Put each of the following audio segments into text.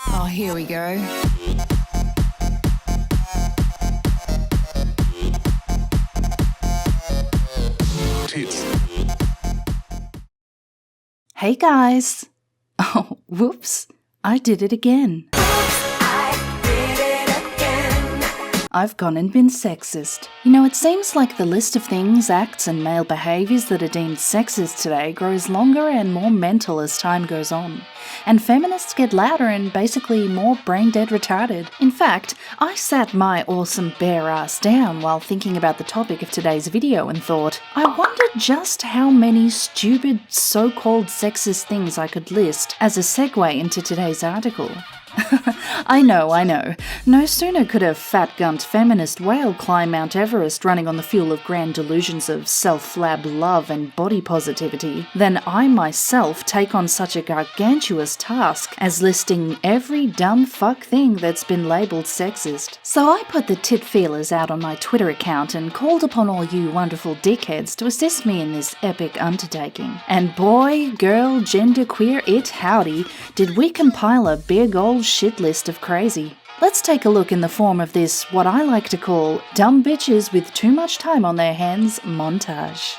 Oh, here we go. Hey guys! Oh, whoops, I did it again. I've gone and been sexist. You know, it seems like the list of things, acts and male behaviours that are deemed sexist today grows longer and more mental as time goes on. And feminists get louder and basically more brain-dead retarded. In fact, I sat my awesome bare ass down while thinking about the topic of today's video and thought, I wonder just how many stupid so-called sexist things I could list as a segue into today's article. I know. No sooner could a fat-gumped feminist whale climb Mount Everest running on the fuel of grand delusions of self-flab love and body positivity than I myself take on such a gargantuous task as listing every dumb fuck thing that's been labelled sexist. So I put the tit feelers out on my Twitter account and called upon all you wonderful dickheads to assist me in this epic undertaking. And boy, girl, gender, queer, it howdy, did we compile a big old shit list of crazy. Let's take a look in the form of this, what I like to call, dumb bitches with too much time on their hands montage.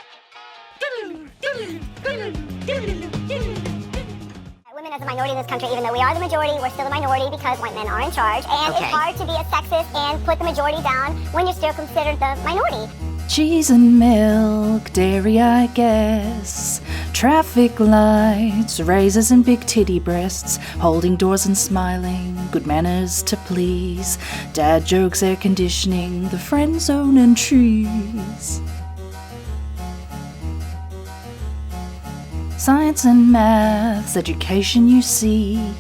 Women as a minority in this country, even though we are the majority, we're still the minority because white men are in charge. And It's hard to be a sexist and put the majority down when you're still considered the minority. Cheese and milk, dairy I guess, traffic lights, razors and big titty breasts, holding doors and smiling, good manners to please, dad jokes, air conditioning, the friend zone and trees. Science and maths, education you see,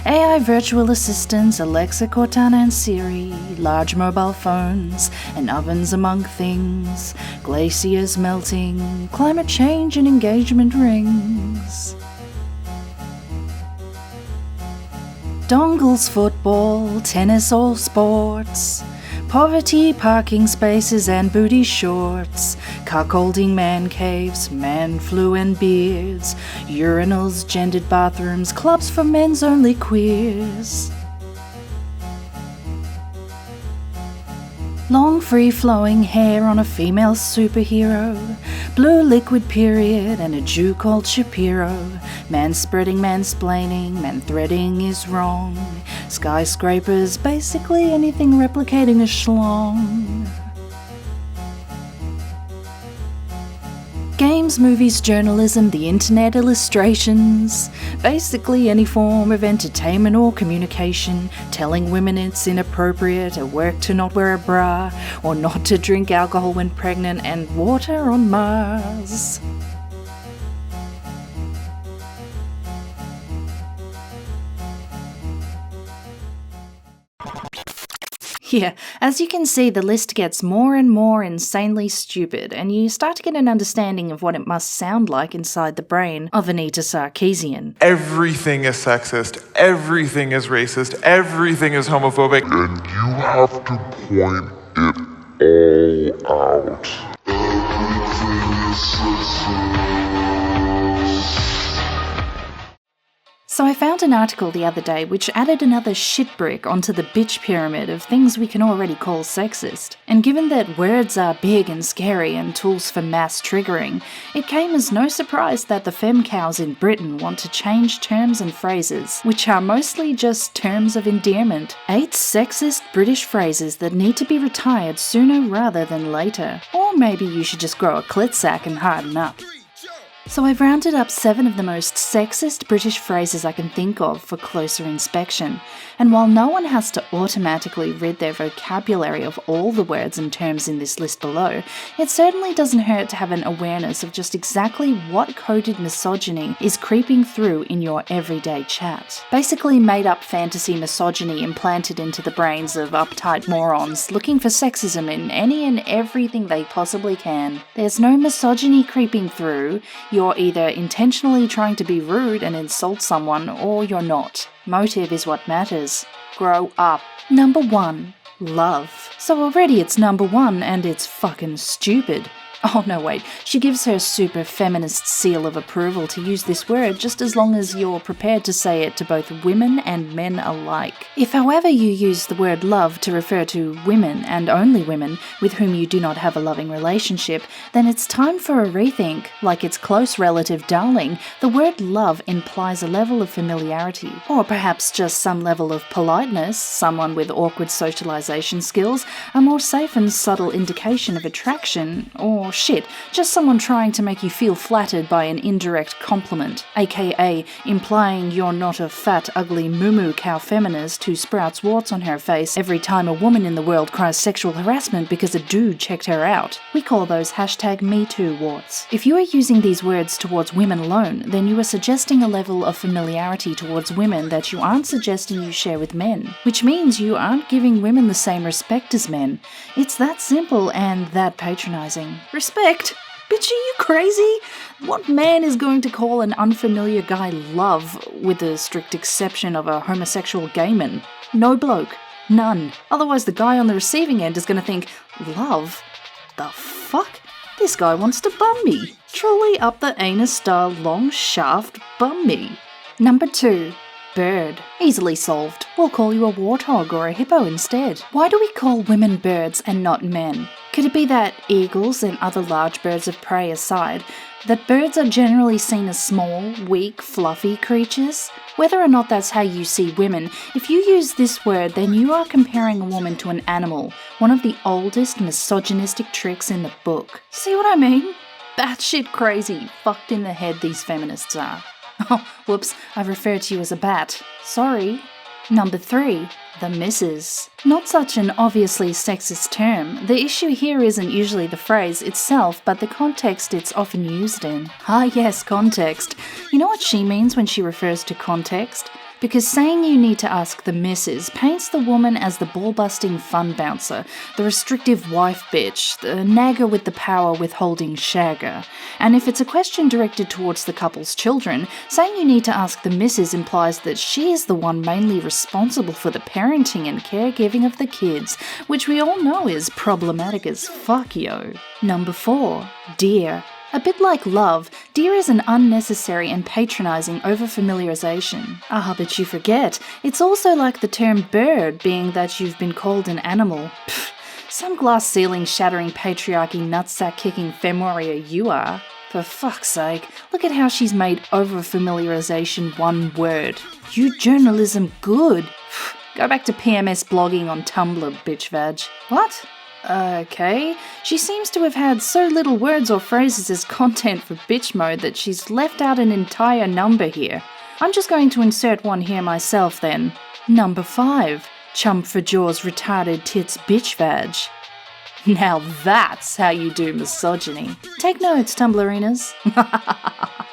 AI virtual assistants, Alexa, Cortana and Siri, large mobile phones, and ovens among things, glaciers melting, climate change and engagement rings. Dongles, football, tennis, all sports, poverty, parking spaces and booty shorts, cuckolding man caves, man flu and beards, urinals, gendered bathrooms, clubs for men's only queers. Long free-flowing hair on a female superhero, blue liquid period and a Jew called Shapiro, man-spreading, mansplaining, man-threading is wrong, skyscrapers, basically anything replicating a schlong. Games, movies, journalism, the internet, illustrations, basically any form of entertainment or communication, telling women it's inappropriate at work to not wear a bra, or not to drink alcohol when pregnant, and water on Mars. Yeah, as you can see, the list gets more and more insanely stupid, and you start to get an understanding of what it must sound like inside the brain of Anita Sarkeesian. Everything is sexist, everything is racist, everything is homophobic, and you have to point it all out. Everything is sexist. So I found an article the other day which added another shit brick onto the bitch pyramid of things we can already call sexist. And given that words are big and scary and tools for mass triggering, it came as no surprise that the femcows in Britain want to change terms and phrases, which are mostly just terms of endearment. 8 sexist British phrases that need to be retired sooner rather than later. Or maybe you should just grow a clit sack and harden up. So I've rounded up 7 of the most sexist British phrases I can think of for closer inspection, and while no one has to automatically rid their vocabulary of all the words and terms in this list below, it certainly doesn't hurt to have an awareness of just exactly what coded misogyny is creeping through in your everyday chat. Basically made-up fantasy misogyny implanted into the brains of uptight morons looking for sexism in any and everything they possibly can. There's no misogyny creeping through. You're either intentionally trying to be rude and insult someone, or you're not. Motive is what matters. Grow up. Number 1. Love. So already it's number 1 and it's fucking stupid. Oh no, wait, she gives her super feminist seal of approval to use this word just as long as you're prepared to say it to both women and men alike. If however you use the word love to refer to women and only women with whom you do not have a loving relationship, then it's time for a rethink. Like its close relative darling, the word love implies a level of familiarity, or perhaps just some level of politeness, someone with awkward socialization skills, a more safe and subtle indication of attraction, or shit, just someone trying to make you feel flattered by an indirect compliment, aka implying you're not a fat, ugly moo-moo cow feminist who sprouts warts on her face every time a woman in the world cries sexual harassment because a dude checked her out. We call those #MeToo warts. If you are using these words towards women alone, then you are suggesting a level of familiarity towards women that you aren't suggesting you share with men, which means you aren't giving women the same respect as men. It's that simple and that patronizing. Respect? Bitch, are you crazy? What man is going to call an unfamiliar guy love, with the strict exception of a homosexual gay man? No bloke. None. Otherwise the guy on the receiving end is going to think, love? The fuck? This guy wants to bum me. Truly up the anus style long shaft bum me. Number 2. Bird. Easily solved. We'll call you a warthog or a hippo instead. Why do we call women birds and not men? Could it be that, eagles and other large birds of prey aside, that birds are generally seen as small, weak, fluffy creatures? Whether or not that's how you see women, if you use this word, then you are comparing a woman to an animal, one of the oldest misogynistic tricks in the book. See what I mean? Batshit crazy, fucked in the head these feminists are. Oh, whoops, I've referred to you as a bat. Sorry. Number 3. The missus. Not such an obviously sexist term. The issue here isn't usually the phrase itself, but the context it's often used in. Ah yes, context. You know what she means when she refers to context? Because saying you need to ask the missus paints the woman as the ball-busting fun bouncer, the restrictive wife bitch, the nagger with the power withholding shagger. And if it's a question directed towards the couple's children, saying you need to ask the missus implies that she is the one mainly responsible for the parenting and caregiving of the kids, which we all know is problematic as fuck, yo. Number 4. Dear. A bit like love, dear is an unnecessary and patronising over-familiarisation. Ah, but you forget, it's also like the term bird, being that you've been called an animal. Pfft, some glass ceiling shattering patriarchy nutsack kicking femme warrior you are. For fuck's sake, look at how she's made over-familiarisation one word. You journalism good. Pfft, go back to PMS blogging on Tumblr, bitch vag. What? Okay, she seems to have had so little words or phrases as content for bitch mode that she's left out an entire number here. I'm just going to insert one here myself then. Number 5. Chump for jaws retarded tits bitch vag. Now that's how you do misogyny. Take notes, Tumblerinas.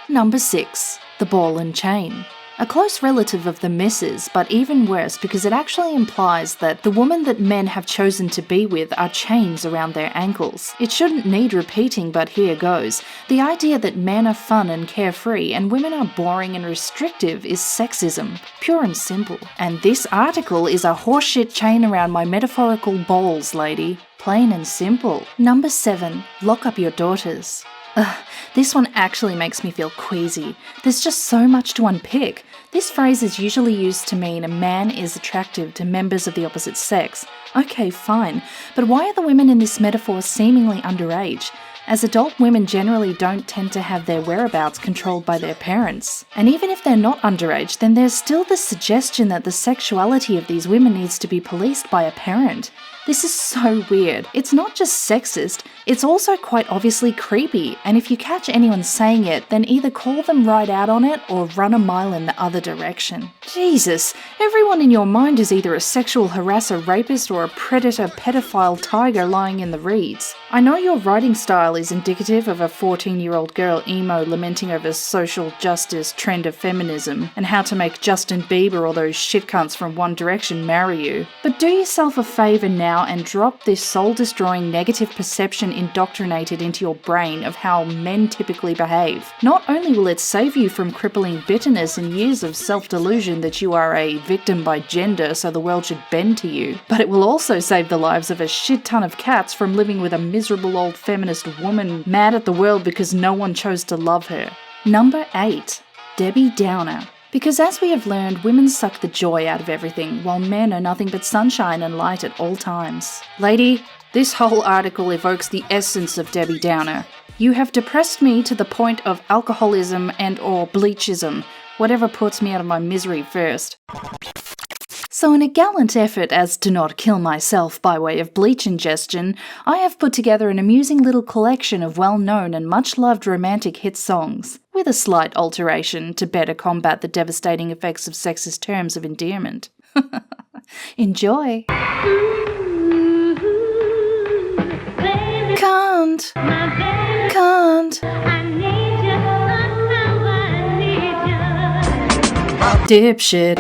Number 6. The ball and chain. A close relative of the missus, but even worse because it actually implies that the woman that men have chosen to be with are chains around their ankles. It shouldn't need repeating, but here goes. The idea that men are fun and carefree and women are boring and restrictive is sexism, pure and simple. And this article is a horseshit chain around my metaphorical balls, lady. Plain and simple. Number 7. Lock up your daughters. Ugh, this one actually makes me feel queasy. There's just so much to unpick. This phrase is usually used to mean a man is attractive to members of the opposite sex. Okay, fine, but why are the women in this metaphor seemingly underage? As adult women generally don't tend to have their whereabouts controlled by their parents. And even if they're not underage, then there's still the suggestion that the sexuality of these women needs to be policed by a parent. This is so weird. It's not just sexist, it's also quite obviously creepy, and if you catch anyone saying it, then either call them right out on it or run a mile in the other direction. Jesus, everyone in your mind is either a sexual harasser rapist or a predator pedophile tiger lying in the reeds. I know your writing style is indicative of a 14-year-old girl emo lamenting over social justice, trend of feminism, and how to make Justin Bieber or those shit cunts from One Direction marry you. But do yourself a favour now now and drop this soul-destroying negative perception indoctrinated into your brain of how men typically behave. Not only will it save you from crippling bitterness and years of self-delusion that you are a victim by gender so the world should bend to you, but it will also save the lives of a shit ton of cats from living with a miserable old feminist woman mad at the world because no one chose to love her. Number 8. Debbie Downer. Because as we have learned, women suck the joy out of everything, while men are nothing but sunshine and light at all times. Lady, this whole article evokes the essence of Debbie Downer. You have depressed me to the point of alcoholism and or bleachism, whatever puts me out of my misery first. So in a gallant effort as to not kill myself by way of bleach ingestion, I have put together an amusing little collection of well-known and much-loved romantic hit songs, with a slight alteration to better combat the devastating effects of sexist terms of endearment. Enjoy! Can't. Dipshit.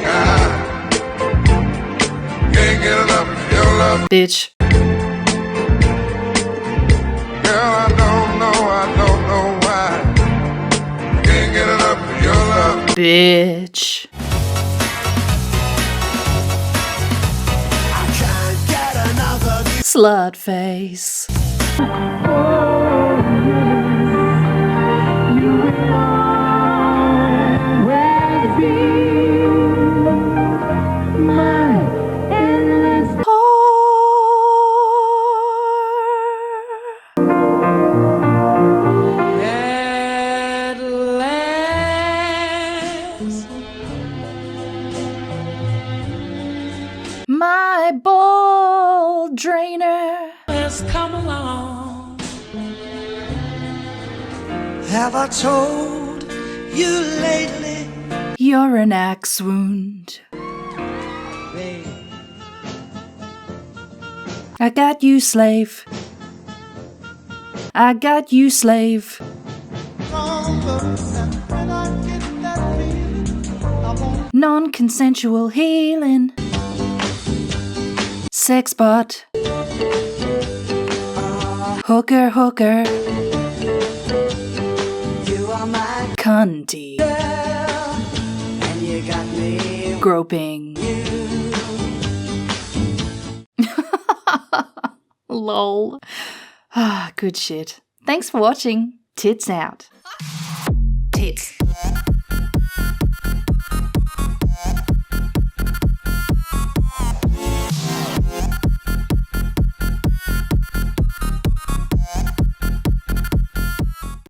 Can't get enough of your love. Bitch. Girl, I don't know why. Can't get enough of your love. Bitch. I can't get enough of you. Slut face. My ball drainer Has come along. Have I told you lately, You're an axe wound. babe? I got you, slave. I got you, slave. Non-consensual healing. Sex bot. Hooker, hooker. You are my Cunty. girl, and you got me. Groping. Lol. Ah, good shit. Thanks for watching. Tits out. Tits.